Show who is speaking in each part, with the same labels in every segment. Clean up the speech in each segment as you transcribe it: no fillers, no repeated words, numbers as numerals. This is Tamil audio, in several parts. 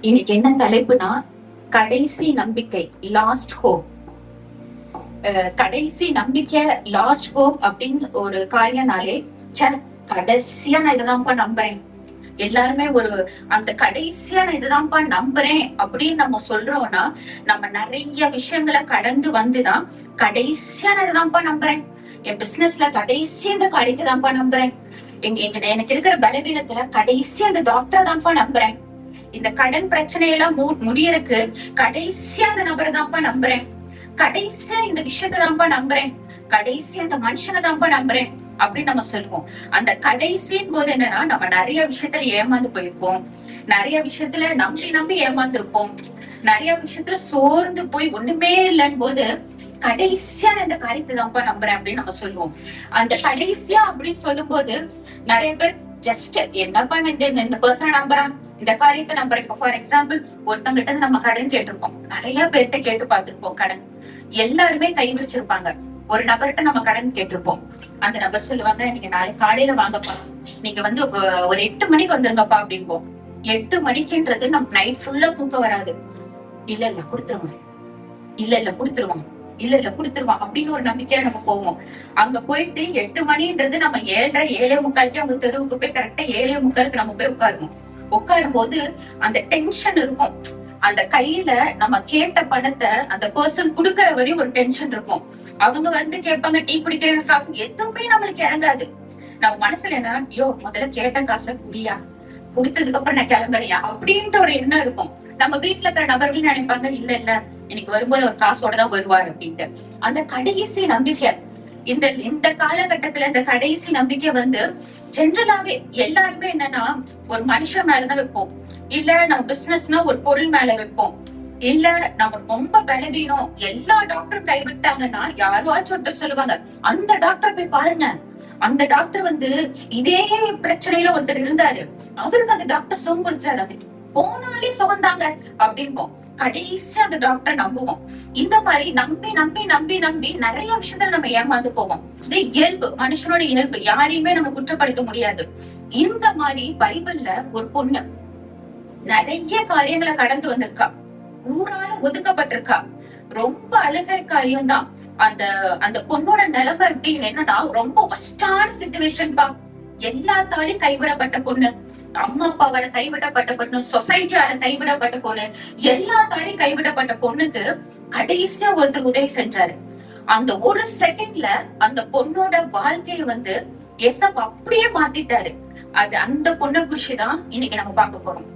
Speaker 1: இன்னைக்கு என்ன தலைப்புனா கடைசி நம்பிக்கை, லாஸ்ட் ஹோப். கடைசி நம்பிக்கை, லாஸ்ட் ஹோப் அப்படின்னு ஒரு காரியனாலே கடைசியா நான் இதுதான்ப்பா நம்புறேன். எல்லாருமே ஒரு அந்த கடைசியா நான் இதுதான்ப்பா நம்புறேன் அப்படின்னு நம்ம சொல்றோம்னா, நம்ம நிறைய விஷயங்களை கடந்து வந்துதான் கடைசியா நான் இதுதான்ப்பா நம்புறேன். என் பிசினஸ்ல கடைசியா இந்த காரியத்தை தான்ப்பா நம்புறேன். எனக்கு இருக்கிற பலவீனத்துல கடைசியா அந்த டாக்டர் தான்ப்பா நம்புறேன். இந்த கடன் பிரச்சனையெல்லாம் முடியறதுக்கு கடைசியா அந்த நபரை தான்ப்பா நம்புறேன். கடைசியா இந்த விஷயத்தை தான்ப்பா நம்புறேன். கடைசியா இந்த மனுஷனை தான்ப்பா நம்புறேன் அப்படின்னு நம்ம சொல்லுவோம். அந்த கடைசியின் போது என்னன்னா, நம்ம நிறைய விஷயத்துல ஏமாந்து போயிருப்போம். நிறைய விஷயத்துல நம்பி ஏமாந்துருப்போம். நிறைய விஷயத்துல சோர்ந்து போய் ஒண்ணுமே இல்லைன்னு போது கடைசியான இந்த காரியத்தை தான்ப்பா நம்புறேன் அப்படின்னு நம்ம சொல்லுவோம். அந்த கடைசியா அப்படின்னு சொல்லும் போது நிறைய பேர் ஜஸ்ட் என்னப்பா இந்த பர்சனை நம்புறான், இந்த காரியத்தை நம்புறேன். இப்போ ஃபார் எக்ஸாம்பிள், ஒருத்தங்கிட்ட நம்ம கடன் கேட்டிருப்போம். நிறைய பேர்கிட்ட கேட்டு பார்த்திருப்போம் கடன். எல்லாருமே கை வச்சிருப்பாங்க. ஒரு நபர்கிட்ட நம்ம கடன் கேட்டிருப்போம். அந்த நபர் சொல்லுவாங்க, நீங்க நாளைக்கு காலையில வாங்கப்பா, நீங்க வந்து ஒரு 8 மணிக்கு வந்துருங்கப்பா அப்படின்போம். 8 மணிக்குன்றது நமக்கு நைட் ஃபுல்லா தூக்கம் வராது. இல்ல கொடுத்துருவோம், இல்ல கொடுத்துருவோம், இல்ல கொடுத்துருவான் அப்படின்னு ஒரு நம்பிக்கையில நம்ம போவோம். அங்க போயிட்டு 8 மணின்றது நம்ம 7:30 7:45 அவங்க தெருவுக்கு போய் கரெக்டா 7:45 நம்ம போய் உட்காரும் போது அந்த டென்ஷன் இருக்கும். அந்த கையில நம்ம கேட்ட பணத்தை அந்த பர்சன் குடுக்கற வரையும் ஒரு டென்ஷன் இருக்கும். அவங்க வந்து கேட்பாங்க, டீ குடிக்கிறேன், எதுவுமே நம்மளுக்கு இறங்காது. நம்ம மனசுல என்ன, ஐயோ முதல்ல கேட்ட காசை குடியா, குடுத்ததுக்கு அப்புறம் நான் கிளம்புறியா அப்படின்ற ஒரு எண்ணம் இருக்கும். நம்ம வீட்டுல இருக்கிற நபர்கள் நினைப்பாங்க, இல்ல இன்னைக்கு வரும்போது ஒரு காசோட தான் வருவார் அப்படின்ட்டு. அந்த கடைசி நம்பிக்கை, இந்த காலகட்டத்துல இந்த கடைசி நம்பிக்கை வந்து ஜென்ரலாவே எல்லாருமே என்னன்னா, ஒரு மனுஷன் மேலதான் வைப்போம். இல்ல நம்ம பிசினஸ்னா ஒரு பொருள் மேல வைப்போம். இல்ல நம்ம ரொம்ப பலவீனம், எல்லா டாக்டரும் கைவிட்டாங்கன்னா யாராச்சும் ஒருத்தர் சொல்லுவாங்க, அந்த டாக்டர் போய் பாருங்க, அந்த டாக்டர் வந்து இதே பிரச்சனையில ஒருத்தர் இருந்தாரு, அவருக்கு அந்த டாக்டர் சுகம் கொடுத்துறாரு, அது போனாலே சுகந்தாங்க அப்படின்போம். கடைசி அந்த டாக்டர் நம்புவோம். இந்த மாதிரி நம்பி நிறைய விஷயத்துல நம்ம ஏமாந்து போவோம். இது இயல்பு, மனுஷனோட இயல்பு, யாரையுமே நம்ம குற்றப்படுத்த முடியாது. இந்த மாதிரி பைபிள்ல ஒரு பொண்ணு நிறைய காரியங்களை கடந்து வந்திருக்கா, ஊரால ஒதுக்கப்பட்டிருக்கா. ரொம்ப அழுகை காரியம் தான். அந்த பொண்ணோட நிலைமை அப்படின்னு என்னன்னா, ரொம்ப வஸ்டான சிச்சுவேஷன் பா. எல்லாத்தாலையும் கைவிடப்பட்ட பொண்ணு, அம்மா அப்பாவால கைவிடப்பட்ட பொண்ணு, சொசைட்டியால கைவிடப்பட்ட பொண்ணு, எல்லாத்தாலையும் கைவிடப்பட்ட பொண்ணுக்கு கடைசியா ஒருத்தர் உதவி செஞ்சாரு. அந்த ஒரு செகண்ட்ல அந்த பொண்ணோட வாழ்க்கையில வந்து எசப் அப்படியே மாத்திட்டாரு. அது அந்த பொண்ணை குறிச்சுதான் இன்னைக்கு நம்ம பார்க்க போறோம்.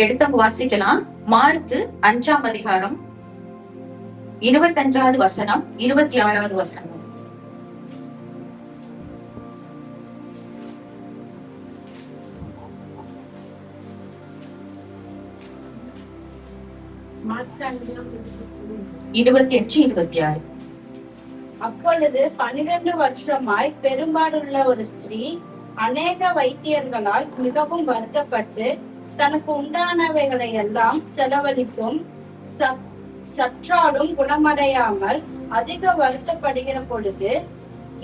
Speaker 1: எடுத்தவங்க வாசிக்கலாம். மார்க்கு 5ஆம் அதிகாரம் 25வது வசனம் 26வது வசனம்.
Speaker 2: அப்பொழுது 12 வருஷமாய் பெரும்பாடுள்ள ஒரு ஸ்திரீ அநேக வைத்தியர்களால் மிகவும் வருத்தப்பட்டு தனக்கு உண்டானவைகளை எல்லாம் செலவழித்தும் சற்றாலும் குணமடையாமல் அதிக வருத்தப்படுகிற பொழுது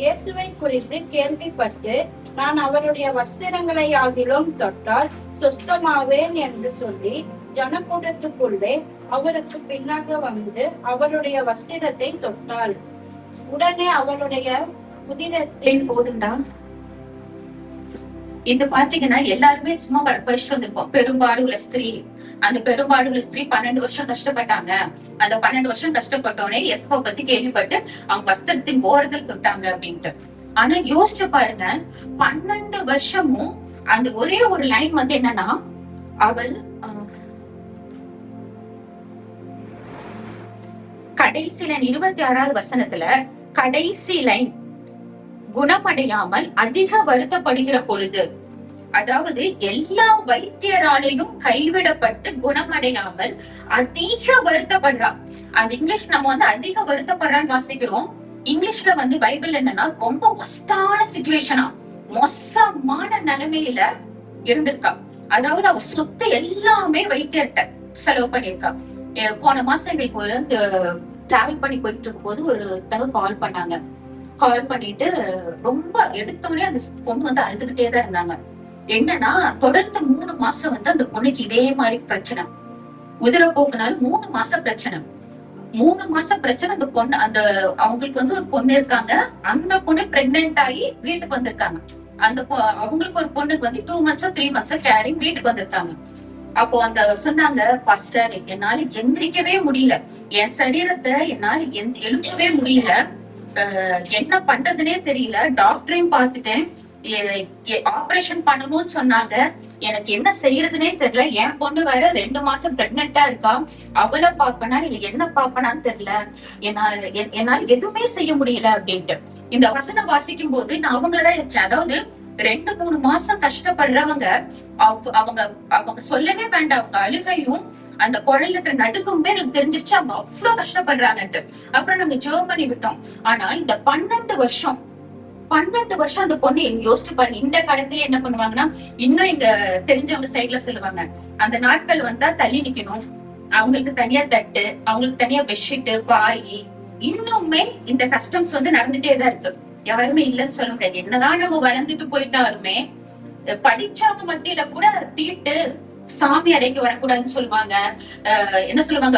Speaker 2: இயேசுவை குறித்து கேள்விப்பட்டு, நான் அவருடைய வஸ்திரங்களை ஆகிலும் தொட்டால் சுஸ்தமாவேன் என்று சொல்லி ஜனக்கூட்டத்துக்குள்ளே அவருக்கு பின்னாக வந்து அவருடைய வஸ்திரத்தை தொட்டாள். உடனே அவளுடைய உதிரத்தின்
Speaker 1: போதுண்டா. இது பாத்தீங்கன்னா எல்லாருமே சும்மா படிச்சுட்டு வந்திருப்போம். பெரும்பாடுள்ள ஸ்திரீ, அந்த பெரும்பாடுள்ள ஸ்திரீ 12 வருஷம் கஷ்டப்பட்டாங்க. அந்த 12 வருஷம் கஷ்டப்பட்டோடனே எஸ்பா பத்தி கேள்விப்பட்டு அவங்க வஸ்திரத்தின் ஓரத்தில் தொட்டாங்க அப்படின்ட்டு. ஆனா யோசிச்சு பாருங்க, 12 வருஷமும் அந்த ஒரே ஒரு லைன் வந்து என்னன்னா, அவள் கடைசி லைன் 26வது வசனத்துல கடைசி லைன், குணமடையாமல் அதிக வருத்தப்படுகிற பொழுது, அதாவது எல்லா வைத்தியராலையும் கைவிடப்பட்டு குணமடையாமல் அதிக வருத்தப்படுறா. அந்த இங்கிலீஷ் நம்ம வந்து அதிக வருத்தப்படுறான்னு வாசிக்கிறோம். இங்கிலீஷ்ல வந்து பைபிள் என்னன்னா, ரொம்ப ஒஸ்டான சிச்சுவேஷனா, மோசமான நிலைமையில இருந்திருக்கா. அதாவது அவ சொத்து எல்லாமே வைத்தியர்கிட்ட செலவு பண்ணிருக்கா. போன மாசம் எங்களுக்கு ஒரு டிராவல் பண்ணி போயிட்டு இருக்கும் போது ஒருத்தவங்க கால் பண்ணாங்க. கால் பண்ணிட்டு ரொம்ப எடுத்தோடனே அந்த பொண்ணு வந்து அழுதுகிட்டே தான் இருந்தாங்க. என்னன்னா தொடர்ந்து 3 மாசம் வந்து அந்த பொண்ணுக்கு இதே மாதிரி பிரச்சனை. உதிரப்போக்குனால 3 மாசம் பிரச்சனை. 3 மாசம் பிரச்சனை. அந்த பொண்ணு அந்த அவங்களுக்கு வந்து ஒரு பொண்ணு இருக்காங்க. அந்த பொண்ணு பிரெக்னென்ட் ஆகி வீட்டுக்கு வந்திருக்காங்க. அந்த அவங்களுக்கு ஒரு பொண்ணுக்கு வந்து 2 months 3 months கேரிங் வீட்டுக்கு வந்திருக்காங்க. அப்போ அந்த சொன்னாங்க, பாஸ்டர் என்னால எந்திரிக்கவே முடியல, என் சரீரத்தை என்னால எழுப்பவே முடியல, என்ன பண்றதுன்னே தெரியல, டாக்டரையும் பார்த்துட்டேன், ஆபரேஷன் பண்ணணும்னு சொன்னாங்க, எனக்கு என்ன செய்யறதுனே தெரியல, என் பொண்ணு வேற 2 மாசம் பிரெக்னெண்டா இருக்கா, அவளை பாப்பனா இல்ல என்ன பாப்பனான்னு தெரியல, என்னால எதுவுமே செய்ய முடியல அப்படின்ட்டு இந்த வசனம் வாசிக்கும் போது நான் அவங்களதான் யோசிச்சேன். அதாவது 2-3 மாசம் கஷ்டப்படுறவங்க அவங்க அவங்க சொல்லவே வேண்டாம், அவங்க அழுகையும் அந்த குழந்தைல இருக்கிற நடுக்குமே எனக்கு தெரிஞ்சிருச்சு அவங்க அவ்வளவு கஷ்டப்படுறாங்கன்ட்டு. அப்புறம் நாங்க ஜெபம் பண்ணி விட்டோம். ஆனா இந்த 12 வருஷம் அந்த பொண்ணு யோசிச்சு பாருங்க. இந்த காலத்திலேயே என்ன பண்ணுவாங்கன்னா, இன்னும் எங்க தெரிஞ்சவங்க சைட்ல சொல்லுவாங்க, அந்த நாட்கள் வந்தா தள்ளி நிக்கணும், அவங்களுக்கு தனியா தட்டு, அவங்களுக்கு தனியா பெட்ஷீட் பாய், இன்னுமே இந்த கஸ்டம்ஸ் வந்து நடந்துட்டேதான் இருக்கு. யாருமே இல்லைன்னு சொல்ல முடியாது. என்னதான் நம்ம வளர்ந்துட்டு போயிட்டாலுமே படிச்சவங்க மத்தியில கூட தீட்டு சாமி அறைக்கு வரக்கூடாதுன்னு சொல்லுவாங்க. என்ன சொல்லுவாங்க,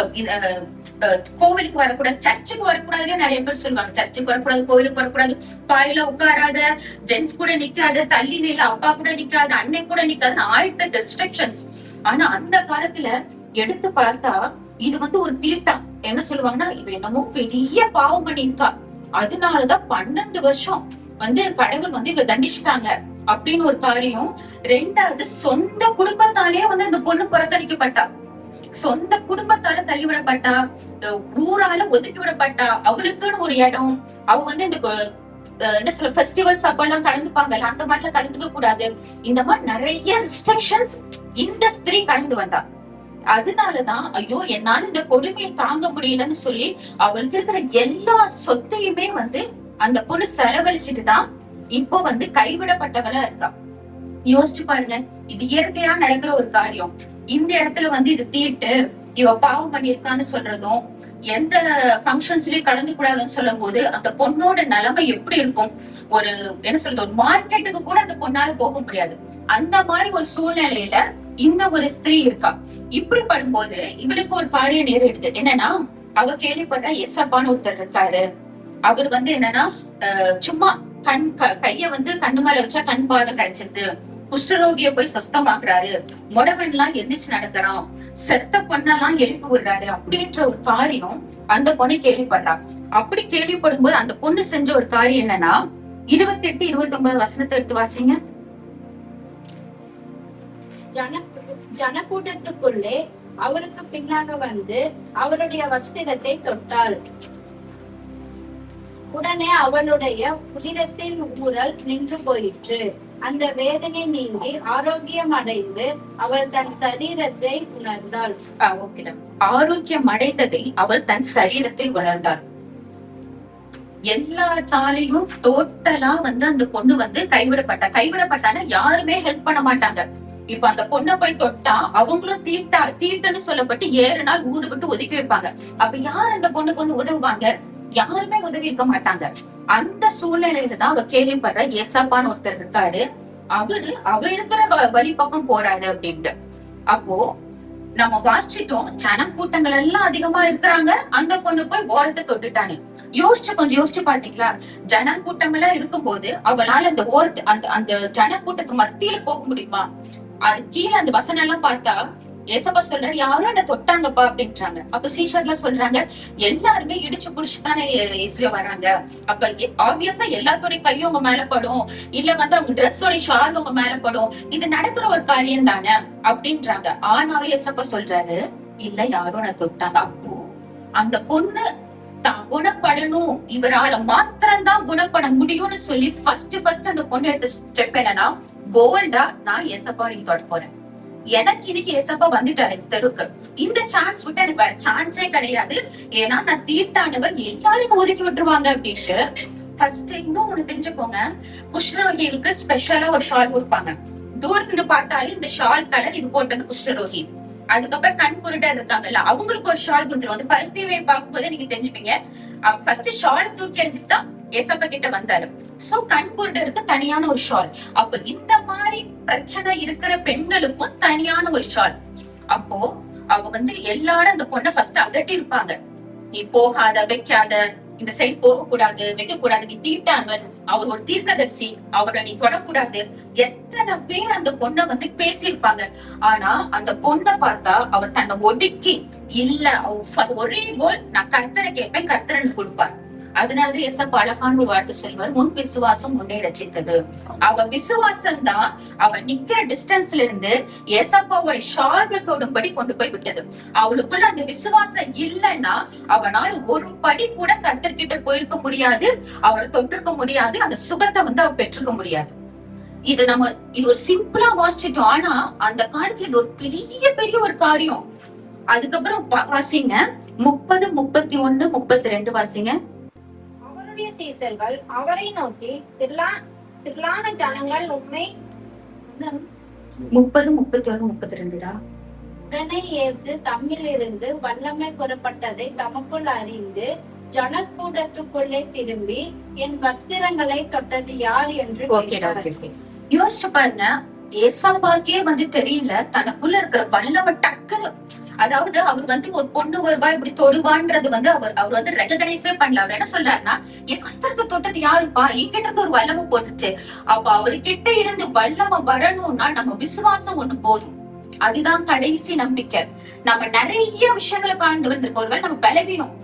Speaker 1: கோவிலுக்கு வரக்கூடாது, சர்ச்சுக்கு வரக்கூடாதுன்னு நிறைய பேர் சொல்லுவாங்க. சர்ச்சுக்கு வரக்கூடாது, கோவிலுக்கு வரக்கூடாது, பாயில உட்காராத, ஜென்ஸ் கூட நிக்காத, தள்ளி நில, அப்பா கூட நிக்காது, அன்னை கூட நிக்காதுன்னு 1000 ரெஸ்ட்ரிக்ஷன்ஸ். ஆனா அந்த காலத்துல எடுத்து பார்த்தா இது வந்து ஒரு தீட்டம். என்ன சொல்லுவாங்கன்னா, இவ என்னமோ பெரிய பாவம் பண்ணிருக்கா, அதனாலதான் 12 வருஷம் வந்து கடவுள் வந்து இவ தண்டிச்சுட்டாங்க அப்படின்னு ஒரு காரியம். 2வது, சொந்த குடும்பத்தாலே வந்து அந்த பொண்ணு புறக்கணிக்கப்பட்டா, சொந்த குடும்பத்தால தள்ளிவிடப்பட்டா, ஊரால ஒதுக்கி விடப்பட்டா, அவளுக்குன்னு ஒரு இடம், அவ வந்து இந்த என்ன சொல்ல ஃபெஸ்டிவல்ஸ் அப்பெல்லாம் கலந்துப்பாங்கல்ல, அந்த மாதிரிலாம் கலந்துக்க கூடாது, இந்த மாதிரி நிறைய ரெஸ்ட்ரிக்ஷன்ஸ் இந்த ஸ்திரீ கடந்து வந்தா. அதனாலதான் ஐயோ என்னால இந்த கொடுமையை தாங்க முடியலன்னு சொல்லி அவளுக்கு இருக்கிற எல்லா சொத்தையுமே வந்து அந்த பொண்ணு செலவழிச்சுட்டு தான் இப்போ வந்து கைவிடப்பட்டவளா இருக்கா. யோசிச்சு பாருங்க, இது இயற்கையா நடக்கிற ஒரு காரியம். இந்த இடத்துல வந்து இது தீட்டு, இவ பாவம் பண்ணிருக்கான்னு சொல்றதும், எந்த ஃபங்க்ஷன்ஸ்லயும் கலந்து கூடாதுன்னு சொல்லும் போது அந்த பொண்ணோட நிலைமை எப்படி இருக்கும்? ஒரு என்ன சொல்றது, ஒரு மார்க்கெட்டுக்கு கூட அந்த பொண்ணால போக முடியாது. அந்த மாதிரி ஒரு சூழ்நிலையில இந்த ஒரு ஸ்திரீ இருக்கா. இப்படி படும்போது இவளுக்கு ஒரு காரியம் நேரிடுது. என்னன்னா, அவ கேள்விப்பட்ட எசப்பான்னு ஒருத்தர் இருக்காரு. அவர் வந்து என்னன்னா, சும்மா கைய வந்து கண்ணு மேல வச்சா கண் பார்வை கிடைச்சிருது, குஷ்டரோகிய போய் சுத்தமாக்குறாரு, முடவன் எல்லாம் எந்திரிச்சு நடக்கிறான், செத்த பொண்ணெல்லாம் எழுப்பி விடுறாரு அப்படின்ற ஒரு காரியம் அந்த பொண்ணு கேள்விப்படுறா. அப்படி கேள்விப்படும் போது அந்த பொண்ணு செஞ்ச ஒரு காரியம் என்னன்னா, 28, 29 வசனத்தை எடுத்து வாசிங்க.
Speaker 2: ஜனக்கூட்டத்துக்குள்ளே அவருக்கு பின்னாக வந்து அவருடைய வஸ்திரத்தை தொட்டாள். உடனே அவளுடைய உதிரத்தின் ஊரல் நின்று போயிற்று. அந்த வேதனை நீங்கி ஆரோக்கியம் அடைந்து அவள் தன் சரீரத்தை உணர்ந்தாள்.
Speaker 1: ஆரோக்கியம் அடைந்ததை அவள் தன் சரீரத்தில் உணர்ந்தாள். எல்லா தாலையும் டோட்டலா வந்து அந்த பொண்ணு வந்து கைவிடப்பட்டான யாருமே ஹெல்ப் பண்ண மாட்டாங்க. இப்ப அந்த பொண்ணை போய் தொட்டா அவங்களும் தீட்டுன்னு சொல்லப்பட்டு 7 நாள் ஊரு விட்டு ஒதுக்கி வைப்பாங்க. அப்ப யார் அந்த பொண்ணுக்கு வந்து உதவுவாங்க? யாருமே உதவி இருக்க மாட்டாங்க. அந்த சூழ்நிலையில தான் அவ கேள்விப்படுற ஏசப்பான்னு ஒருத்தர் இருக்காரு. அவ இருக்கிற வழி பக்கம் போறாரு அப்படின்ட்டு. அப்போ நம்ம வாசிச்சிட்டோம், ஜனக்கூட்டங்கள் எல்லாம் அதிகமா இருக்கிறாங்க, அந்த பொண்ணு போய் ஓரத்தை தொட்டுட்டானு. கொஞ்சம் யோசிச்சு பாத்தீங்களா? ஜனக்கூட்டம் எல்லாம் இருக்கும் போது அவளால அந்த ஓரத்து அந்த ஜனக்கூட்டத்து மத்தியில போக முடியுமா? அது கீழே அந்த வசனம் எல்லாம் பார்த்தா ஏசப்பா சொல்றாரு, யாரும் என்ன தொட்டாங்கப்பா அப்படின்றாங்க. அப்ப சீஷர்ல சொல்றாங்க, எல்லாருமே இடிச்சு புடிச்சுதானே இயேசுவே வராங்க. அப்ப ஆப்வியஸா எல்லாத்தோட கையும் உங்க மேல படும், இல்ல வந்து அவங்க ட்ரெஸ்ஸோட ஷால் உங்க மேல படும், இது நடக்கிற ஒரு காரியம் தானே அப்படின்றாங்க. ஆனாலும் ஏசப்பா சொல்றாரு, இல்ல யாரும் நான் தொட்டாங்க. அப்போ அந்த பொண்ணு தான் குணப்படணும், இவரால மாத்திரம்தான் குணப்பட முடியும்னு சொல்லி ஃபர்ஸ்ட் அந்த பொண்ணு எடுத்த ஸ்டெப் என்னன்னா, போல்டா நான் ஏசப்பா நீங்க தொட போறேன், எனக்கு இன்னைக்கு ஏசப்பா வந்துட்டாரு தெருக்கு, இந்த சான்ஸ் விட்டு எனக்கு வேற சான்ஸே கிடையாது, ஏன்னா நான் தீட்டானவர், எல்லாரும் ஒதுக்கி விட்டுருவாங்க அப்படின்ட்டு. ஃபர்ஸ்ட் இன்னும் ஒண்ணு தெரிஞ்சுக்கோங்க, குஷ்டரோகிகளுக்கு ஸ்பெஷலா ஒரு ஷால் கொடுப்பாங்க. தூரத்துல இருந்து பார்த்தாலும் இந்த ஷால் கலர் இது போட்டது குஷ்டரோகி. அதுக்கப்புறம் கண் குருடா இருக்காங்கல்ல, அவங்களுக்கு ஒரு ஷால் கொடுத்துருவோம். பருத்தியை பார்க்கும் போதே நீங்க தெரிஞ்சுப்பீங்க. ஃபர்ஸ்ட் ஷால் தூக்கி எறிஞ்சுட்டு தான் ஏசப்பா கிட்ட வந்தாரு. சோ கண் குருடருக்கு தனியான ஒரு ஷால். அப்ப இந்த மாதிரி பிரச்சனை இருக்கிற பெண்களுக்கும் தனியான ஒரு ஷால். அப்போ அவங்க வந்து எல்லாரும் அந்த பொண்ணை ஃபர்ஸ்ட் அதட்டி இருப்பாங்க. நீ போகாத, வைக்காத, இந்த சைடு போக கூடாது, வைக்க கூடாது, நீ தீட்டானவர், அவர் ஒரு தீர்க்கதரிசி, அவரை நீ தொடக்கூடாது. எத்தனை பேர் அந்த பொண்ணை வந்து பேசியிருப்பாங்க. ஆனா அந்த பொண்ணை பார்த்தா அவ தன்னை ஒடுக்கி, இல்ல அவ ஒரே கோல், நான் கர்த்தரை கேட்பேன், கர்த்தரன்னு கொடுப்பார். அதனாலதான் ஏசப்பா அழகான ஒரு வார்த்தை சொல்வார், உன் விசுவாசம் உன்னை ரட்சித்தது. அவ விசுவாசம் தான் அவ நிக்கிற டிஸ்டன்ஸ்ல இருந்து ஏசப்பாவோட ஷால்வை தொடும்படி கொண்டு போய் விட்டது. அவளுக்குள்ள அந்த விசுவாசம் இல்லைன்னா அவனால ஒரு படி கூட கர்த்தர்கிட்ட போயிருக்க முடியாது, அவளை தொட்டிருக்க முடியாது, அந்த சுகத்தை வந்து அவ பெற்றிருக்க முடியாது. இது ஒரு சிம்பிளா வாசிச்சிட்டோம். ஆனா அந்த காலத்துல இது ஒரு பெரிய ஒரு காரியம். அதுக்கப்புறம் வாசிங்க 30, 31, 32 வாசிங்க.
Speaker 2: அவருடைய சீசர்கள் அவரை நோக்கி, திரளான ஜனங்கள் உண்மை
Speaker 1: 30, 31, 32.
Speaker 2: உடனே இயேசு தம்மில் இருந்து வல்லமை புறப்பட்டதை தமக்குள் அறிந்து ஜனக்கூட்டத்துக்குள்ளே திரும்பி, என் வஸ்திரங்களை தொட்டது யார் என்று கேட்டார்.
Speaker 1: யோசிச்சு பாருங்க, ஏசப்பாக்கே வந்து தெரியல தனக்குள்ள இருக்கிற வல்லமை டக்குன்னு, அதாவது அவர் வந்து ஒரு பொண்ணு வருவா இப்படி தொடுவான்றது வந்து அவர் வந்து ரெகனைஸே பண்ணல. அவர் என்ன சொல்றாருன்னா, என் வஸ்திரத்தை தொட்டது யாருப்பா, என்கிட்ட ஒரு வல்லமை போட்டுச்சு. அப்ப அவர்கிட்ட இருந்து வல்லமை வரணும்னா நம்ம விசுவாசம் ஒண்ணு போதும். அதுதான் கடைசி நம்பிக்கை. நம்ம நிறைய விஷயங்களை காய்ந்து வந்திருக்கோம். ஒருவேளை நம்ம பலவீனம்.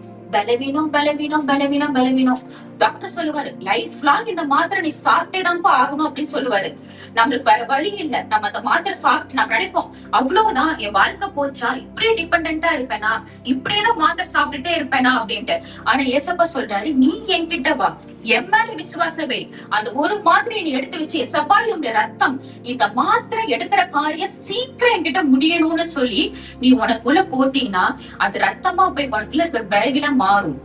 Speaker 1: டாக்டர் சொல்லுவாரு, லைஃப் லாங் இந்த மாத்திரை நீ சாப்பிட்டே தான்ப்பா ஆகணும் அப்படின்னு சொல்லுவாரு. நம்மளுக்கு வேற வழி இல்ல. நம்ம அந்த மாத்திரை சாப்பிட்டு நம்ம நினைப்போம், அவ்வளவுதான் என் வாழ்க்கை போச்சா, இப்படியே டிபெண்டா இருப்பேனா, இப்படியேதான் மாத்திரை சாப்பிட்டுட்டே இருப்பேனா அப்படின்ட்டு. ஆனா ஏசப்பா சொல்றாரு, நீ என்கிட்ட வா, என் மேல விசுவாசமே, அந்த ஒரு மாத்திரை நீ எடுத்து வச்சு, ஏசப்பா என்னுடைய ரத்தம் இந்த மாத்திரை எடுக்கிற காரியம் சீக்கிரம் என்கிட்ட முடியணும்னு சொல்லி நீ உனக்குள்ள போட்டீங்கன்னா அது ரத்தமா போய் உனக்குள்ள இருக்கிற பலவீனம் மாறும்.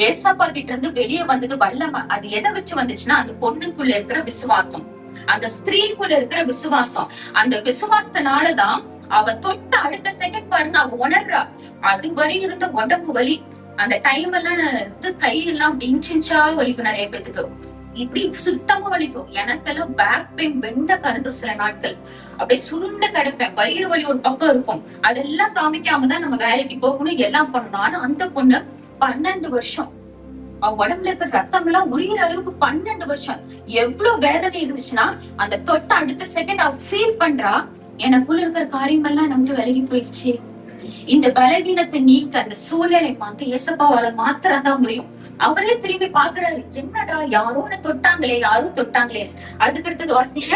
Speaker 1: ஏசப்பா கிட்ட இருந்து வெளியே வந்தது வல்லமை. அது எதை வச்சு வந்துச்சுன்னா, அந்த பொண்ணுக்குள்ள இருக்கிற விசுவாசம், அந்த ஸ்திரீக்குள்ள இருக்கிற விசுவாசம். அந்த விசுவாசத்தினாலதான் அவ தொட்ட அடுத்த செகண்ட் பாருங்க அவ உணர்றா. அது வரை இருந்த உடம்பு வலி, அந்த டைம் எல்லாம் கையெல்லாம் இன்ச்சா வலிக்கும். நிறைய பேத்துக்கு இப்படி சுத்தமா வலிக்கும். எனக்கெல்லாம் பேக் பெயின் வெண்ட கரண்டு சில நாட்கள் அப்படியே சுருண்டு கிடப்பேன். வயிறு வலி ஒரு பக்கம் இருக்கும். அதெல்லாம் காமிக்காம தான் நம்ம வேலைக்கு போகணும், எல்லாம் பண்ணணும். ஆனா அந்த பொண்ணு 12 வருஷம் அவ உடம்புல இருக்கிற ரத்தம் எல்லாம் உரியிற அளவுக்கு 12 வருஷம் எவ்வளவு வேதனை இருந்துச்சுன்னா, அந்த தொட்ட அடுத்த செகண்ட் அவ ஃபீல் பண்றா, எனக்குள்ள இருக்கிற காரியங்கள்லாம் நமக்கு விலகி போயிடுச்சு. இந்த பலவீனத்தை நீக்க அந்த சூழ்நிலை பார்த்து ஏசப்பாவால மாத்திரதான் முடியும். அவரே திரும்பி பாக்குறாரு, என்னடா யாரோ தொட்டாங்களே. அதுக்கடுத்தது வாசிங்க.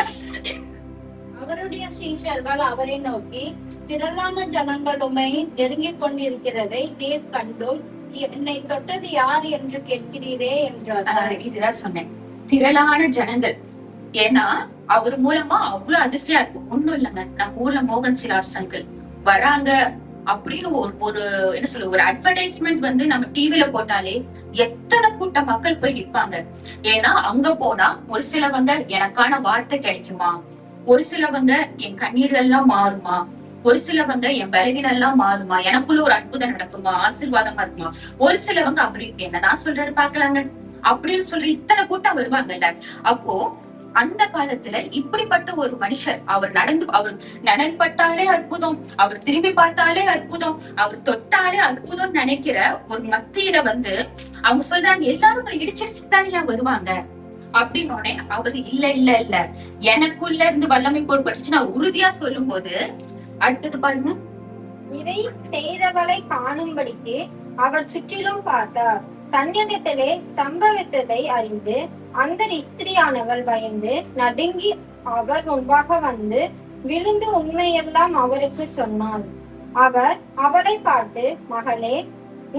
Speaker 2: அவருடைய சீஷர்கள் அவரை நோக்கி, திரளான ஜனங்கள் உம்மை நெருங்கிக் கொண்டிருக்கிறதை நீர் கண்டும் என்னை தொட்டது யார் என்று கேட்கிறீரே என்றார்.
Speaker 1: இதுதான் சொன்னேன், திரளான ஜனங்கள். ஏன்னா அவர் மூலமா அவ்வளவு அதிசயம் இருக்கும். ஒண்ணும் இல்லைங்க, நம்ம ஊர்ல மோகன் சிலாசங்கள் வராங்க அப்படின்னு ஒரு என்ன சொல்ல, ஒரு அட்வர்டைஸ்மெண்ட் வந்து நம்ம டிவில போட்டாலே எத்தனை கூட்ட மக்கள் போய் நிற்பாங்க. ஏன்னா அங்க போனா ஒரு சிலவங்க எனக்கான வார்த்தை கிடைக்குமா, ஒரு சிலவங்க என் கண்ணீர்கள் எல்லாம் மாறுமா, ஒரு சிலவங்க என் பலவீனம் எல்லாம் மாறுமா, எனக்குள்ள ஒரு அற்புதம் நடக்குமா, ஆசீர்வாதமா இருக்குமா, ஒரு சிலவங்க அப்படி என்னதான் சொல்றாரு பாக்கலாங்க அப்படின்னு சொல்லி இத்தனை கூட்டம் வருவாங்கல்ல. அப்போ அந்த காலத்துல இப்படிப்பட்ட ஒரு மனுஷர், அவர் நடன்பட்டாலே அற்புதம், அவர் திரும்பி பார்த்தாலே அற்புதம், அவர் தொட்டாலே அற்புதம் நினைக்கிற ஒரு மத்தியில வந்து அவங்க சொல்றாங்க, எல்லாரும் இடிச்சிடிச்சுட்டு தானே வருவாங்க அப்படின்னு. அவரு இல்ல எனக்குள்ள இருந்து வல்லமை போடுபட்டுச்சு நான் உறுதியா சொல்லும் போது அடுத்தது பாருங்க,
Speaker 2: இதை செய்தவளை காணும்படிக்கு அவர் சுற்றிலும் பார்த்தார். தன்னிடத்திலே சம்பவித்ததை அறிந்து அந்த ஸ்திரீயானவள் பயந்து நடுங்கி அவர் முன்பாக வந்து விழுந்து உண்மையெல்லாம் அவருக்கு சொன்னாள். அவர் அவளை பார்த்து, மகளே,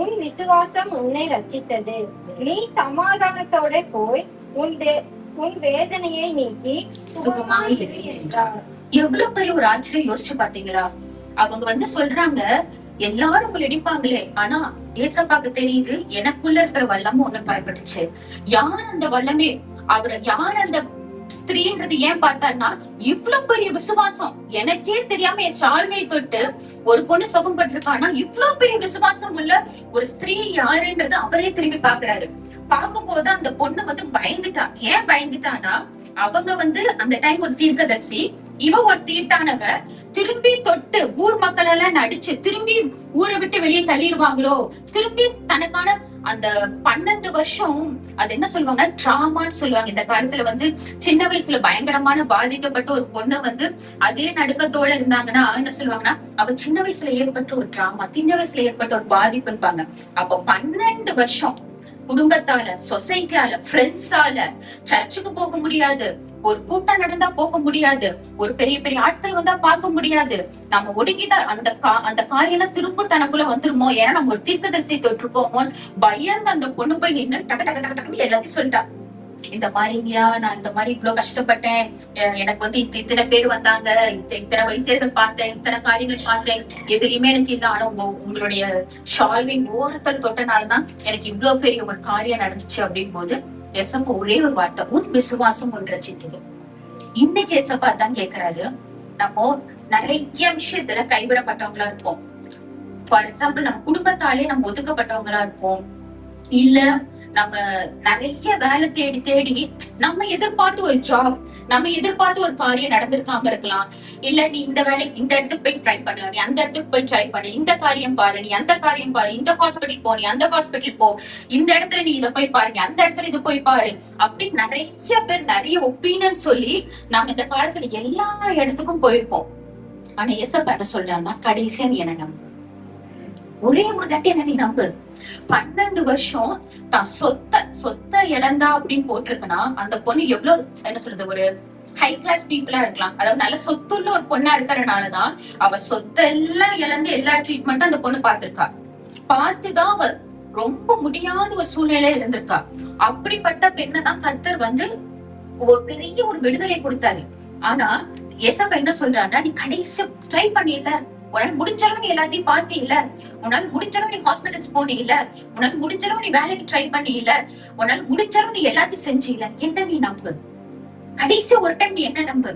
Speaker 2: உன் விசுவாசம் உன்னை ரட்சித்தது, நீ சமாதானத்தோட போய் உன் வேதனையை நீக்கி சுகமாய் இரு என்றார்.
Speaker 1: எவ்வளவு பெரிய ஒரு ஆச்சரியம் யோசிச்சு பாத்தீங்களா? அவங்க வந்து சொல்றாங்க, எல்லாரும் உங்களை இடிப்பாங்களே, ஆனா ஏசப்பாக்கு தெரியுது எனக்குள்ள இருக்கிற வல்லமும் ஒண்ணு பயப்பட்டுச்சு. யார் அந்த வல்லமே, அவரை யார் அந்த ஸ்திரீன்றது ஏன் பார்த்தாருன்னா, இவ்வளவு பெரிய விசுவாசம் எனக்கே தெரியாம என் சால்வையை தொட்டு ஒரு பொண்ணு சுகம் பட்டிருக்கான்னா இவ்வளவு பெரிய விசுவாசம் உள்ள ஒரு ஸ்திரீ யாருன்றது அவரே திரும்பி பாக்குறாரு. பார்க்கும்போது அந்த பொண்ணு வந்து பயந்துட்டா. ஏன் பயந்துட்டானா, அவங்க வந்து அந்த டைம் ஒரு தீர்க்கதரிசி, இவ ஒரு தீட்டானவ, திரும்பி தொட்டு ஊர் மக்கள் எல்லாம் நடிச்சு திரும்பி ஊரை விட்டு வெளியே தள்ளிடுவாங்களோ, திரும்பி தனக்கான அந்த 12 வருஷம், அது என்ன சொல்லுவாங்கன்னா டிராமான்னு சொல்லுவாங்க. இந்த காலத்துல வந்து சின்ன வயசுல பயங்கரமான பாதிக்கப்பட்ட ஒரு பொண்ணு வந்து அதே நடுக்கத்தோட இருந்தாங்கன்னா என்ன சொல்லுவாங்கன்னா, அவ சின்ன வயசுல ஏற்பட்ட ஒரு டிராமா, சின்ன வயசுல ஏற்பட்ட ஒரு பாதிப்புன்பாங்க. அப்ப 12 வருஷம் குடும்பத்தால, சொசைட்டியால, ஃப்ரெண்ட்ஸால சர்ச்சுக்கு போக முடியாது, ஒரு கூட்டம் நடந்தா போக முடியாது, ஒரு பெரிய பெரிய ஆட்கள் வந்தா பார்க்க முடியாது, நம்ம ஒடுங்கிதான் அந்த காரியம் திரும்ப தனக்குள்ள வந்துருமோ, ஏன்னா நம்ம ஒரு தீர்க்கதரிசி தொற்றுக்கோமோ பயந்து அந்த பொண்ணு போய் நின்று டக்கு டக்கு டக்கு டக்குன்னு எல்லாத்தையும் சொல்லிட்டா. இந்த மாதிரிங்கயா, நான் இந்த மாதிரி இவ்வளவு கஷ்டப்பட்டேன், எனக்கு வந்து இத்தனை பேர் வந்தாங்க, இத்தனை வைத்தியர்கள் பார்த்தேன், இத்தனை காரியங்கள் பார்த்தேன், எதுலையுமே எனக்கு இல்ல. ஆனா உங்களுடைய ஷால்வின் ஓரத்தில் தொட்டனாலதான் எனக்கு இவ்வளவு பெரிய ஒரு காரியம் நடந்துச்சு அப்படின் போது ஏசப்பா ஒரே ஒரு வார்த்தை, உன் விசுவாசம் ஒன்று ரச்சித்தது. இன்னைக்கு ஏசப்பா தான் கேட்கிறாரு, நம்ம நிறைய விஷயத்துல கைவிடப்பட்டவங்களா இருப்போம். ஃபார் எக்ஸாம்பிள், நம்ம குடும்பத்தாலே நம்ம ஒதுக்கப்பட்டவங்களா இருப்போம். இல்ல நம்ம நிறைய வேலை தேடி தேடி நம்ம எதிர்பார்த்து ஒரு ஜாப், நம்ம எதிர்பார்த்து ஒரு காரியம் நடந்திருக்காம இருக்கலாம். இல்ல நீ இந்த வேலைக்கு இந்த இடத்துக்கு போய் ட்ரை பண்ணு, நீ அந்த இடத்துக்கு போய் ட்ரை பண்ணு, இந்த காரியம் பாரு, நீ அந்த காரியம் பாரு, இந்த ஹாஸ்பிட்டல் போ, நீ அந்த ஹாஸ்பிட்டல் போ, இந்த இடத்துல நீ இதை போய் பாரு, நீ அந்த இடத்துல இது போய் பாரு, அப்படி நிறைய பேர் நிறைய ஒப்பீனியன் சொல்லி நம்ம இந்த காலத்துல எல்லா இடத்துக்கும் போயிருப்போம். ஆனா ஏசப்பா என்ன சொல்றான்னா, கடைசியா நீ என்ன நம்பு, ஒரே ஒரு தட்டி என்ன நீ நம்பு. 12 வருஷம் தான் சொத்த இழந்தா அப்படின்னு போட்டிருக்குன்னா, அந்த பொண்ணு எவ்வளவு என்ன சொல்றது, ஒரு ஹை கிளாஸ் பீப்புளா இருக்கலாம், அதாவது நல்ல சொத்துள்ள ஒரு பொண்ணா இருக்கிறனாலதான் அவ சொத்தெல்லாம் இழந்து எல்லா ட்ரீட்மெண்ட்டும் அந்த பொண்ணு பார்த்திருக்கா. பார்த்துதான் அவ ரொம்ப முடியாத ஒரு சூழ்நிலையில இருந்திருக்கா. அப்படிப்பட்ட பெண்ணை தான் கர்த்தர் வந்து ஒரு பெரிய ஒரு விடுதலை கொடுத்தாரு. ஆனா ஏசப்பா என்ன சொல்றாருன்னா, நீ கடைசி ட்ரை பண்ணிடல, உன்னால முடிஞ்சளவு நீ எல்லாத்தையும் பாத்தி இல்ல, உன்னால முடிஞ்சளவு நீ ஹாஸ்பிட்டல்ஸ் போனி இல்ல, உன்னால முடிஞ்சளவு நீ வேலைக்கு ட்ரை பண்ணி இல்ல, உன்னால முடிஞ்சளவு நீ எல்லாத்தையும் செஞ்சு இல்ல, என்ன நீ நம்பு. கடைசி ஒரு டைம் நீ என்ன நம்பு.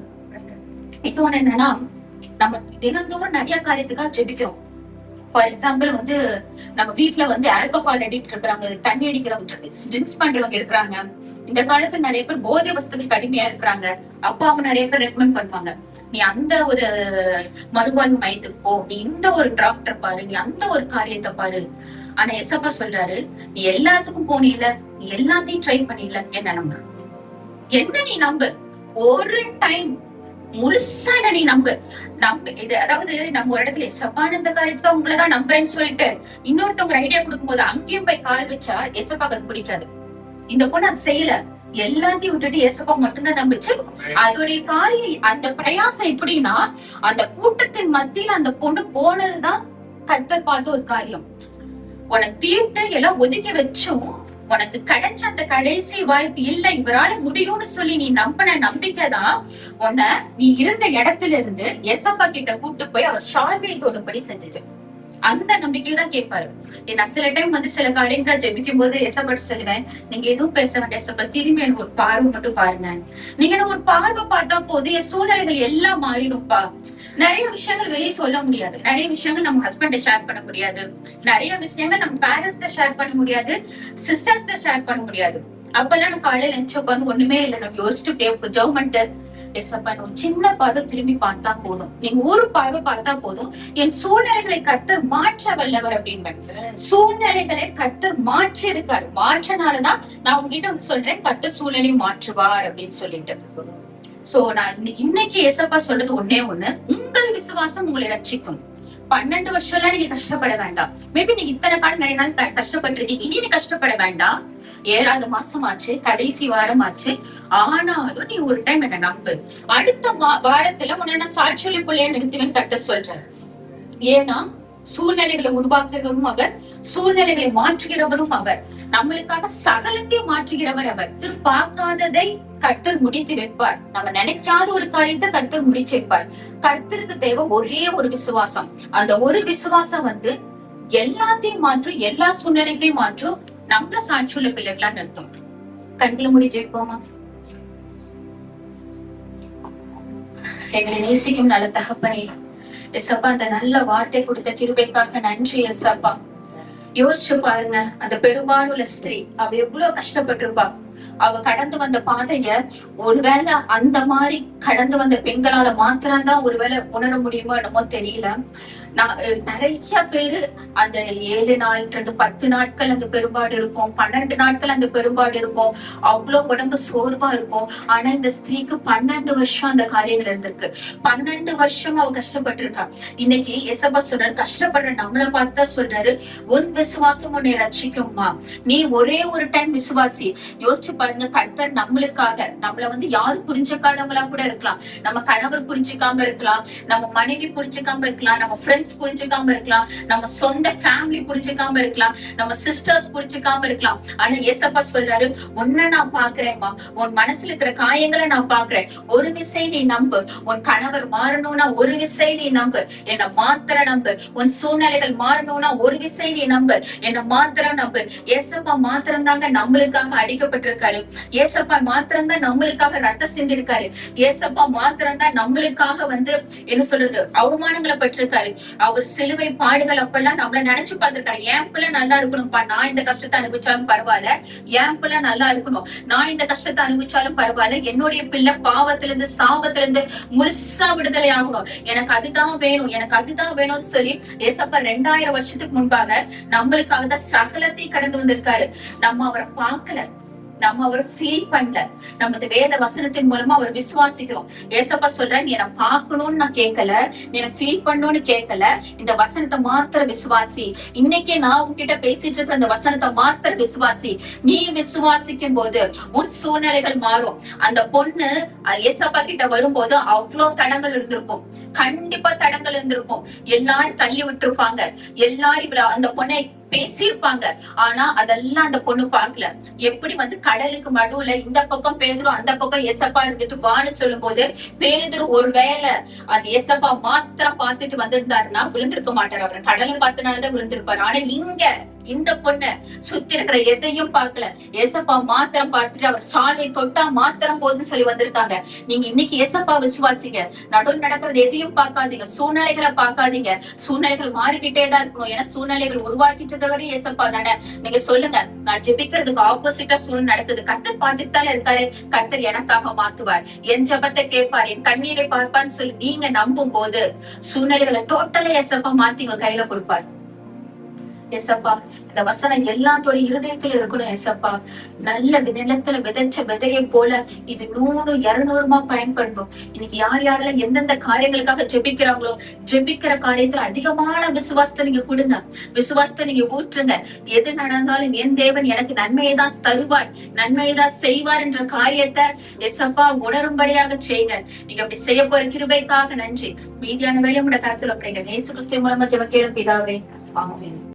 Speaker 1: இப்போ என்னன்னா, நம்ம தினந்தோறும் நிறைய காரியத்துக்காக ஜெபிக்கிறோம். ஃபார் எக்ஸாம்பிள் வந்து நம்ம வீட்டுல வந்து ஆல்கஹால் அடிக்ட் இருக்கிறாங்க, தண்ணி அடிக்கிறவங்க, ட்ரிங்க்ஸ் பண்றவங்க இருக்கிறாங்க. இந்த காலத்துல நிறைய பேர் போதை வஸ்துக்களுக்கு அடிமையா இருக்கிறாங்க. அப்பா அவங்க நிறைய பேர் ரெக்கமெண்ட் பண்ணுவாங்க, நீ அந்த ஒரு மறுவாழ்வு மையத்துக்கு போ, நீ இந்த ஒரு டாக்டர் பாரு, நீ அந்த ஒரு காரியத்தை பாரு. ஆனா ஏசப்பா சொல்றாரு, நீ எல்லாத்துக்கும் போனீல, நீ எல்லாத்தையும் ட்ரை பண்ணில, என்ன நம்பு, என்ன நீ நம்பு. ஒரு டைம் முழுசா என்ன நீ நம்பு. இது அதாவது நம்ம ஒரு இடத்துல எசப்பான இந்த காரியத்துக்கு உங்களதான் நம்புறேன்னு சொல்லிட்டு இன்னொருத்தவங்க ஐடியா கொடுக்கும் போது அங்கேயும் போய் கால் வச்சா எசப்பாக்கு அது பிடிக்காது. இந்த பொண்ணு அது செய்யல, எல்லாத்தையும் விட்டுட்டு ஏசப்பா மட்டும்தான் நம்பிச்சு. அதோடைய காரியம், அந்த பிரயாசம் எப்படின்னா, அந்த கூட்டத்தின் மத்தியில அந்த பொண்ணு போனதுதான் கர்த்தர் பார்த்த ஒரு காரியம். உனக்கு தீட்டு எல்லாம் ஒதுக்கி வச்சும் உனக்கு கிடைச்ச அந்த கடைசி வாய்ப்பு இல்ல, இவரால முடியும்னு சொல்லி நீ நம்பின நம்பிக்கைதான் உன்னை நீ இருந்த இடத்துல இருந்து ஏசப்பா கிட்ட கூட்டு போய் அவர் ஷால்வையை தோடும்படி செஞ்சுச்சு. அந்த நம்பிக்கைதான் கேட்பாரு. நான் சில டைம் வந்து சில காரியங்களை ஜெபிக்கும் போது ஏசப்பட்டு சொல்லுவேன், நீங்க எதுவும் பேச வேண்டாம் ஏசப்பா, திரும்பி எனக்கு ஒரு பார்வை மட்டும் பாருங்க. நீங்க எனக்கு ஒரு பார்வை பார்த்தா போது என் சூழ்நிலைகள் எல்லாம் மாறிடும்பா. நிறைய விஷயங்கள் வெளியே சொல்ல முடியாது, நிறைய விஷயங்கள் நம்ம ஹஸ்பண்ட ஷேர் பண்ண முடியாது, நிறைய விஷயங்கள் நம்ம பேரண்ட்ஸ்ட ஷேர் பண்ண முடியாது, சிஸ்டர்ஸ்ட ஷேர் பண்ண முடியாது. அப்பெல்லாம் நான் காலையில எழுந்து உட்காந்து ஒண்ணுமே இல்லை, நம்ம யோசிச்சுட்டு ஜெபம் பண்ணிட்டு ஏசப்பா ஒரு சின்ன பார்வை திரும்பி பார்த்தா போதும், நீங்க ஒரு பார்வை பார்த்தா போதும், என் சூழ்நிலைகளை கர்த்தர் மாற்ற வல்லவர் அப்படின்னு. சூழ்நிலைகளை கர்த்தர் மாற்றி இருக்காரு, மாற்றனாலதான் நான் உங்ககிட்ட சொல்றேன், கர்த்தர் சூழ்நிலையை மாற்றுவார் அப்படின்னு சொல்லிட்டு. சோ நான் இன்னைக்கு ஏசப்பா சொல்றது ஒன்னே ஒண்ணு, உங்கள் விசுவாசம் உங்களை ரட்சிக்கும். 12 வருஷம்லாம் நீங்க கஷ்டப்பட வேண்டாம். மேபி நீங்க இத்தனை காலம் நிறைய நாள் கஷ்டப்பட்டிருக்கீங்க, இனி நீ கஷ்டப்பட வேண்டாம். 7வது மாசம் ஆச்சு, கடைசி வாரம் ஆச்சு, ஆனாலும் நீ ஒரு டைம் என்ன நம்பு. அடுத்த வாரத்துல உன்ன சாட்சியொலி பிள்ளையா நிறுத்துவேன் கர்த்தர் சொல்றாரு. ஏன்னா சூழ்நிலைகளை உருவாக்குறவரும் அவர், சூழ்நிலைகளை மாற்றுகிறவரும் அவர், நம்மளுக்காக சகலத்தையும் மாற்றுகிறவர் அவர். பார்க்காததை கர்த்தர் முடித்து வைப்பார், நம்ம நினைக்காத ஒரு காரியத்தை கர்த்தர் முடிச்சு வைப்பார். கர்த்தருக்கு தேவை ஒரே ஒரு விசுவாசம். அந்த ஒரு விசுவாசம் வந்து எல்லாத்தையும் மாற்றும், எல்லா சூழ்நிலைகளையும் மாற்றும், நம்மள சாட்சியுள்ள பிள்ளைகளா நிறுத்தும். கண்களை மூடி ஜெயிப்போமா. எங்களை நேசிக்கும் நல்ல தகப்பனே, எசப்பா அந்த நல்ல வார்த்தை கொடுத்த கிருபைக்காக நன்றி எசப்பா. யோசிச்சு பாருங்க, அந்த பெரும்பாலுள்ள ஸ்திரீ அவ எவ்வளவு கஷ்டப்பட்டிருப்பா. அவ கடந்து வந்த பாதைய ஒருவேளை அந்த மாதிரி கடந்து வந்த பெண்களால மாத்திரம்தான் ஒருவேளை உணர முடியுமோ என்னமோ தெரியல. நிறைய பேரு அந்த 7 நாள்ன்றது 10 நாட்கள் அந்த பெரும்பாடு இருக்கும், 12 நாட்கள் அந்த பெரும்பாடு இருக்கும், அவ்வளவு உடம்பு சோர்வா இருக்கும். ஆனா இந்த ஸ்திரீக்கு 12 வருஷம் அந்த காரியங்கள் இருந்திருக்கு. 12 வருஷம் அவ கஷ்டப்பட்டிருக்கா. இன்னைக்கு எசப்பா சொல்றாரு, கஷ்டப்படுற நம்மளை பார்த்தா சொல்றாரு, உன் விசுவாசம் உன்னை ரட்சிக்கும்மா, நீ ஒரே ஒரு டைம் விசுவாசி. யோசிச்சு பாருங்க, கர்த்தர் நம்மளுக்காக நம்மள யாரு புரிஞ்சுக்காதவங்களா கூட இருக்கலாம், நம்ம கணவர் புரிஞ்சுக்காம இருக்கலாம், நம்ம மனைவி புரிஞ்சுக்காம இருக்கலாம், நம்ம ஃப்ரெண்ட்ஸ் புரிஞ்சுக்காம இருக்கலாம், நம்ம சொந்த ஃபேமிலி புரிஞ்சுக்காம இருக்கலாம், நம்ம சிஸ்டர்ஸ் புரிஞ்சுக்காம இருக்கலாம். ஆனா ஏசப்பா சொல்றாரு, உன்னை நான் பாக்குறேன்மா, உன் மனசுல இருக்கிற காயங்களை நான் பாக்குறேன், ஒரு விசை நீ நம்பு. உன் கணவர் மாறணும்னா ஒரு விசை நீ நம்பு, என்ன மாத்திர நம்பு. உன் சூழ்நிலைகள் மாறணும்னா ஒரு விசை நீ நம்பு, என்ன மாத்திர நம்பு. ஏசப்பா மாத்திரம் தாங்க நம்மளுக்காக அடிக்கப்பட்டிருக்காரு. ஏசப்பா மாத்திரம் தான் நம்மளுக்காக ரத்தம் சிந்திருக்காரு. ஏசப்பா மாத்திரம் தான் நம்மளுக்காக என்ன சொல்றது, அவமானங்களை பெற்றிருக்காரு. அவர் சிலுவை பாடுகள் அப்பெல்லாம் நம்மள நினைச்சு பார்த்திருக்காரு. என் பிள்ளை நல்லா இருக்கணும்ப்பா, நான் இந்த கஷ்டத்தை அனுபவிச்சாலும் பரவாயில்ல, என் பிள்ளை நல்லா இருக்கணும், நான் இந்த கஷ்டத்தை அனுபவிச்சாலும் பரவாயில்ல, என்னுடைய பிள்ளை பாவத்துல இருந்து சாபத்துல இருந்து முழுசா விடுதலை ஆகணும், எனக்கு அதுதான் வேணும், எனக்கு அதுதான் வேணும்னு சொல்லி ஏசப்பா 2000 வருஷத்துக்கு முன்பாக நம்மளுக்காக தான் சகலத்தையும் கடந்து வந்திருக்காரு. நம்ம அவரை பார்க்கல, நம்ம அவரை ஃபீல் பண்ணல, நம்ம வேத வசனத்தின் மூலமா அவர் விசுவாசிக்கிறோம். ஏசப்பா சொல்ற, நீ என்ன பார்க்கணும்னு நான் கேட்கல, நீ என்ன ஃபீல் பண்ணணும்னு கேட்கல, இந்த வசனத்தை மாத்திர விசுவாசி. இன்னைக்கு நான் உன்கிட்ட பேசிட்டு இருக்கிற அந்த வசனத்தை மாத்திர விசுவாசி. நீ விசுவாசிக்கும் போது உன் சூழ்நிலைகள் மாறும். அந்த பொண்ணு ஏசப்பா கிட்ட வரும்போது அவ்வளவு தடங்கள் இருந்திருக்கும், கண்டிப்பா தடங்கள் இருந்திருக்கும். எல்லாரும் தள்ளி விட்டுருப்பாங்க, எல்லாரும் அந்த பொண்ணை பேசியிருப்பாங்க. ஆனா அதெல்லாம் அந்த பொண்ணு பாக்கல. எப்படி கடலுக்கு நடுவுல இந்த பக்கம் பேதுரு, அந்த பக்கம் ஏசப்பா இருந்துட்டு வான்னு சொல்லும் போது, பேதுரு ஒருவேளை அந்த ஏசப்பா மாத்திரம் பார்த்துட்டு வந்திருந்தாருன்னா விழுந்திருக்க மாட்டாரு. அவர் கடலை பார்த்தனாலதான் விழுந்திருப்பாரு. ஆனா இங்க இந்த பொண்ணு சுத்தி இருக்கிற எதையும் பார்க்கல, ஏசப்பா மாத்திரம் பார்த்துட்டு அவர் சாலை தொட்டா மாத்திரம் போதுன்னு சொல்லி வந்திருக்காங்க. நீங்க இன்னைக்கு ஏசப்பா விசுவாசிங்க, நடுவில் நடக்கிறது எதையும் பார்க்காதீங்க, சூழ்நிலைகளை பார்க்காதீங்க. சூழ்நிலைகள் மாறிக்கிட்டேதான் இருக்கணும், ஏன்னா சூழ்நிலைகள் உருவாக்கிட்டதை விட ஏசப்பா தானே. நீங்க சொல்லுங்க, நான் ஜெபிக்கிறதுக்கு ஆப்போசிட்டா சூழ்நிலை நடக்குது, கர்த்தர் பார்த்துட்டு தானே இருக்காரு, கர்த்தர் எனக்காக மாத்துவார், என் ஜெபத்தை கேட்பார், என் கண்ணீரை பார்ப்பான்னு சொல்லி நீங்க நம்பும் போது சூழ்நிலைகளை டோட்டலா ஏசப்பா மாத்தி உங்க கையில கொடுப்பார். ஏசப்பா இந்த வசனம் எல்லாத்தோட இருதயத்துல இருக்கணும். ஏசப்பா நல்ல நிலத்துல விதைச்ச விதையை போல இது 100 200 பயன்படணும். இன்னைக்கு யார் யாரெல்லாம் எந்தெந்த காரியங்களுக்காக ஜெபிக்கிறாங்களோ, ஜெபிக்கிற காரியத்துல அதிகமான விசுவாசத்தை நீங்க கொடுங்க, விசுவாசத்தை நீங்க ஊற்றுங்க. எது நடந்தாலும் என் தேவன் எனக்கு நன்மையை தான் தருவார், நன்மையை தான் செய்வார் என்ற காரியத்தை ஏசப்பா உணரும்படியாக செய்யுங்க. நீங்க அப்படி செய்ய போற கிருபைக்காக நன்றி. மீதியான வேலையை உங்களோட கருத்துல அப்படிங்க. இயேசு கிறிஸ்து மூலமா ஜெபம் கேளும் பிதாவே, ஆமென்.